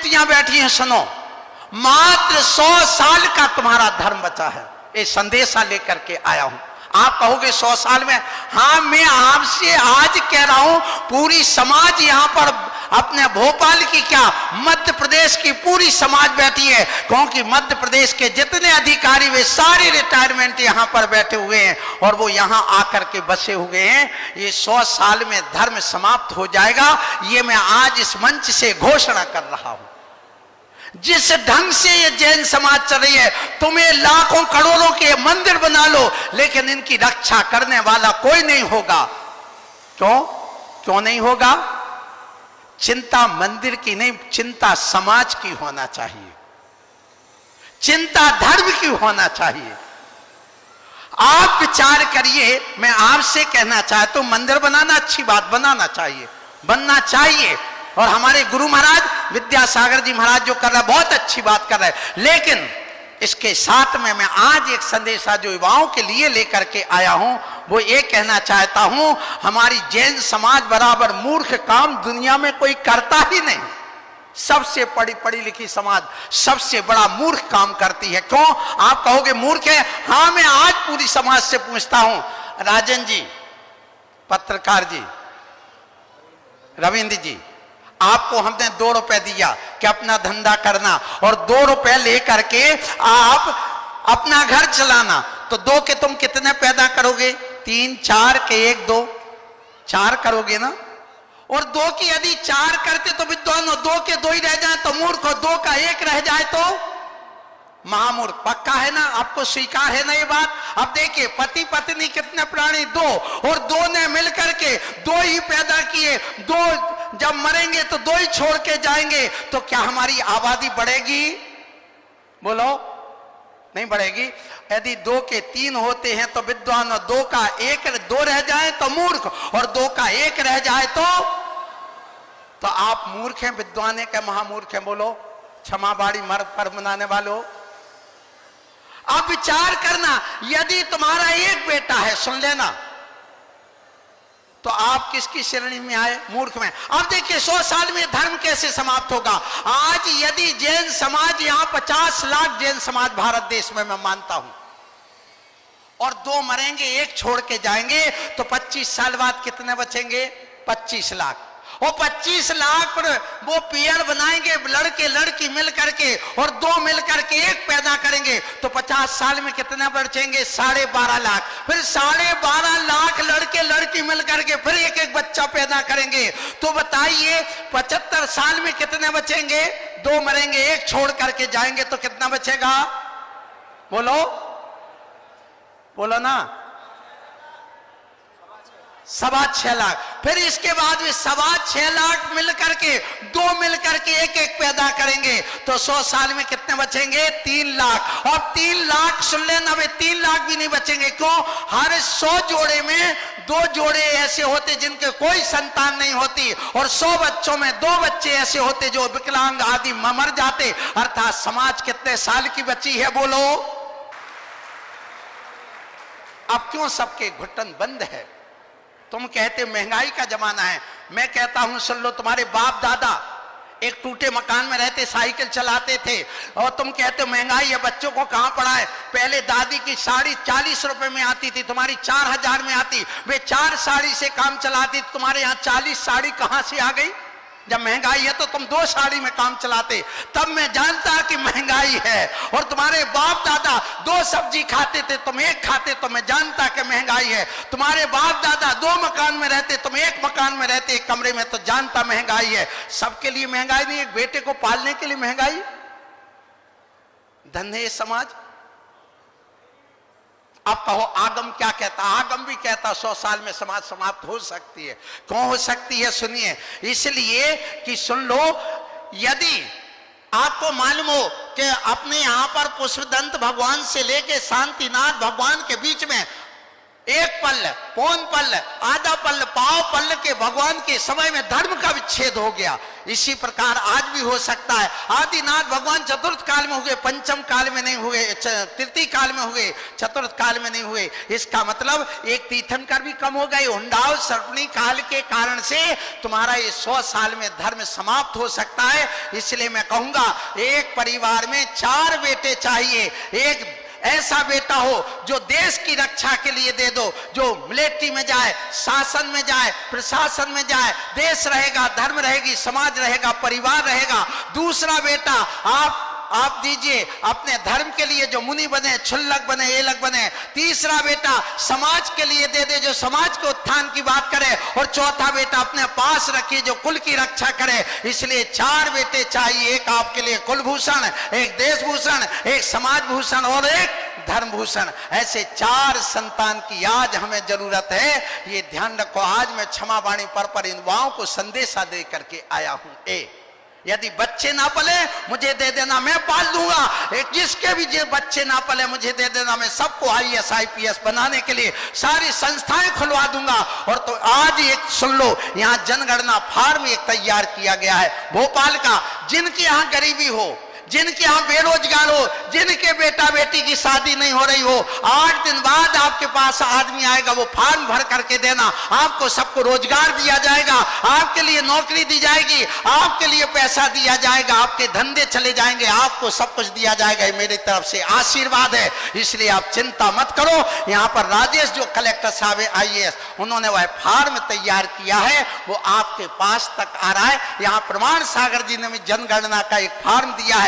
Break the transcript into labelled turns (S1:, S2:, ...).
S1: मूर्तियां बैठी हैं, सुनो, मात्र 100 साल का तुम्हारा धर्म बचा है। ये संदेशा लेकर के आया हूं। आप कहोगे 100 साल में, हाँ मैं आपसे आज कह रहा हूं, पूरी समाज यहां पर अपने भोपाल की क्या मध्य प्रदेश की पूरी समाज बैठी है, क्योंकि मध्य प्रदेश के जितने अधिकारी वे सारे रिटायरमेंट यहां पर बैठे हुए हैं और वो यहां आकर के बसे हुए हैं। ये 100 साल में धर्म समाप्त हो जाएगा, ये मैं आज इस मंच से घोषणा कर रहा हूं। जिस ढंग से ये जैन समाज चल रही है, तुम्हें लाखों करोड़ों के मंदिर बना लो, लेकिन इनकी रक्षा करने वाला कोई नहीं होगा। क्यों नहीं होगा? चिंता मंदिर की नहीं, चिंता समाज की होना चाहिए, चिंता धर्म की होना चाहिए। आप विचार करिए, मैं आपसे कहना चाहता हूं, मंदिर बनाना अच्छी बात, बनाना चाहिए, बनना चाहिए, और हमारे गुरु महाराज विद्यासागर जी महाराज जो कर रहे हैं बहुत अच्छी बात कर रहे हैं। लेकिन इसके साथ में मैं आज एक संदेशा जो युवाओं के लिए लेकर के आया हूं, वो ये कहना चाहता हूं, हमारी जैन समाज बराबर मूर्ख काम दुनिया में कोई करता ही नहीं। सबसे पढ़ी लिखी समाज सबसे बड़ा मूर्ख काम करती है। क्यों? आप कहोगे मूर्ख है। हाँ, मैं आज पूरी समाज से पूछता हूं, राजन जी, पत्रकार जी, रविंद्र जी, आपको हमने 2 रुपए दिया कि अपना धंधा करना, और 2 रुपए लेकर के आप अपना घर चलाना, तो 2 के तुम कितने पैदा करोगे? 3, 4 के 1, 2, 4 करोगे ना। और 2 की यदि 4 करते तो विद्वान, 2 के 2 ही रह जाए तो मूर्ख, और 2 का 1 रह जाए तो महामूर्ख। पक्का है ना? आपको स्वीकार है ना ये बात? अब देखिए, पति पत्नी कितने प्राणी? 2, और 2 ने मिलकर के 2 ही पैदा किए, 2 जब मरेंगे तो 2 ही छोड़ के जाएंगे, तो क्या हमारी आबादी बढ़ेगी? बोलो, नहीं बढ़ेगी। यदि 2 के 3 होते हैं तो विद्वान, और 2 का 1, 2 रह जाए तो मूर्ख, और 2 का 1 रह जाए तो आप मूर्ख हैं, विद्वान है क्या महामूर्ख हैं? बोलो, क्षमा बाड़ी मर्द पर मनाने वालों। अब विचार करना, यदि तुम्हारा 1 बेटा है, सुन लेना, तो आप किसकी श्रेणी में आए? मूर्ख में। अब देखिए 100 साल में धर्म कैसे समाप्त होगा? आज यदि जैन समाज, यहां 50 लाख जैन समाज भारत देश में मैं मानता हूं, और 2 मरेंगे, 1 छोड़ के जाएंगे, तो 25 साल बाद कितने बचेंगे? 25 लाख। और 25 लाख पर वो पेयर बनाएंगे, लड़के लड़की मिल करके, और 2 मिल करके 1 पैदा करेंगे, तो 50 साल में कितने बचेंगे? 12.5 लाख। फिर 12.5 लाख लड़के लड़की मिल करके फिर 1 बच्चा पैदा करेंगे, तो बताइए 75 साल में कितने बचेंगे? 2 मरेंगे, 1 छोड़ करके जाएंगे, तो कितना बचेगा? बोलो, बोलो ना, 6.25 लाख। फिर इसके बाद भी 6.25 लाख मिल करके 2 मिल करके 1 पैदा करेंगे, तो 100 साल में कितने बचेंगे? 3 लाख। और 3 लाख सुन लेना, वे 3 लाख भी नहीं बचेंगे। क्यों? हर 100 जोड़े में 2 जोड़े ऐसे होते जिनके कोई संतान नहीं होती, और 100 बच्चों में 2 बच्चे ऐसे होते जो विकलांग आदि मर जाते। अर्थात समाज कितने साल की बची है? बोलो। अब क्यों सबके घुटन बंद है? तुम कहते महंगाई का जमाना है, मैं कहता हूं सुन लो, तुम्हारे बाप दादा एक टूटे मकान में रहते, साइकिल चलाते थे, और तुम कहते महंगाई है, बच्चों को कहां पढ़ाए? पहले दादी की साड़ी 40 रुपए में आती थी, तुम्हारी 4000 में आती, वे 4 साड़ी से काम चलाती, तुम्हारे यहां 40 साड़ी कहां से आ गई? जब महंगाई है तो तुम 2 साड़ी में काम चलाते, तब मैं जानता कि महंगाई है। और तुम्हारे बाप दादा 2 सब्जी खाते थे, तुम 1 खाते, तो मैं जानता कि महंगाई है। तुम्हारे बाप दादा 2 मकान में रहते, तुम 1 मकान में रहते, 1 कमरे में, तो जानता महंगाई है। सबके लिए महंगाई नहीं, एक बेटे को पालने के लिए महंगाई। धन्य समाज। अब कहो आगम क्या कहता? आगम भी कहता 100 साल में समाज समाप्त हो सकती है। क्यों हो सकती है? सुनिए, इसलिए कि सुन लो, यदि आपको मालूम हो कि अपने यहां पर पुष्पदंत भगवान से लेके शांतिनाथ भगवान के बीच में एक पल, पौन पल, आधा पल, पाव पल के भगवान के समय में धर्म का विच्छेद हो गया। इसी प्रकार आज भी हो सकता है। आदिनाथ भगवान चतुर्थ काल में हुए, पंचम काल में नहीं हुए, तृतीय काल में हुए, चतुर्थ काल में नहीं हुए। इसका मतलब एक तीर्थंकर भी कम हो गए। हुंडाओ सर्पणी काल के कारण से तुम्हारा ये 100 साल में धर्म समाप्त हो सकता है। इसलिए मैं कहूंगा एक परिवार में 4 बेटे चाहिए। एक ऐसा बेटा हो जो देश की रक्षा के लिए दे दो, जो मिलिट्री में जाए, शासन में जाए, प्रशासन में जाए, देश रहेगा, धर्म रहेगी, समाज रहेगा, परिवार रहेगा। दूसरा बेटा आप दीजिए अपने धर्म के लिए जो मुनि बने, क्षुल्लक बने, एलक बने। तीसरा बेटा समाज के लिए दे दे, जो समाज के उत्थान की बात करे। और चौथा बेटा अपने पास रखिए जो कुल की रक्षा करे। इसलिए 4 बेटे चाहिए, एक आपके लिए कुलभूषण, एक देशभूषण, एक समाज भूषण और एक धर्म भूषण। ऐसे 4 संतान की आज हमें जरूरत है। ये ध्यान रखो। आज मैं क्षमा वाणी पर इन युवाओं को संदेशा दे करके आया हूं। यदि बच्चे ना पले मुझे दे देना, मैं पाल दूंगा। एक जिसके भी जो बच्चे ना पले मुझे दे देना, मैं सबको IAS IPS बनाने के लिए सारी संस्थाएं खुलवा दूंगा। और तो आज एक सुन लो, यहाँ जनगणना फार्म एक तैयार किया गया है भोपाल का। जिनके यहाँ गरीबी हो, जिनके यहाँ बेरोजगार हो, जिनके बेटा बेटी की शादी नहीं हो रही हो, 8 दिन बाद आपके पास आदमी आएगा, वो फॉर्म भर करके देना। आपको सबको रोजगार दिया जाएगा, आपके लिए नौकरी दी जाएगी, आपके लिए पैसा दिया जाएगा, आपके धंधे चले जाएंगे, आपको सब कुछ दिया जाएगा। मेरी तरफ से आशीर्वाद है। इसलिए आप चिंता मत करो। यहाँ पर राजेश जो कलेक्टर साहब है IAS, उन्होंने वह फॉर्म तैयार किया है, वो आपके पास तक आ रहा है। यहाँ प्रमाण सागर जी ने भी जनगणना का एक फॉर्म दिया है।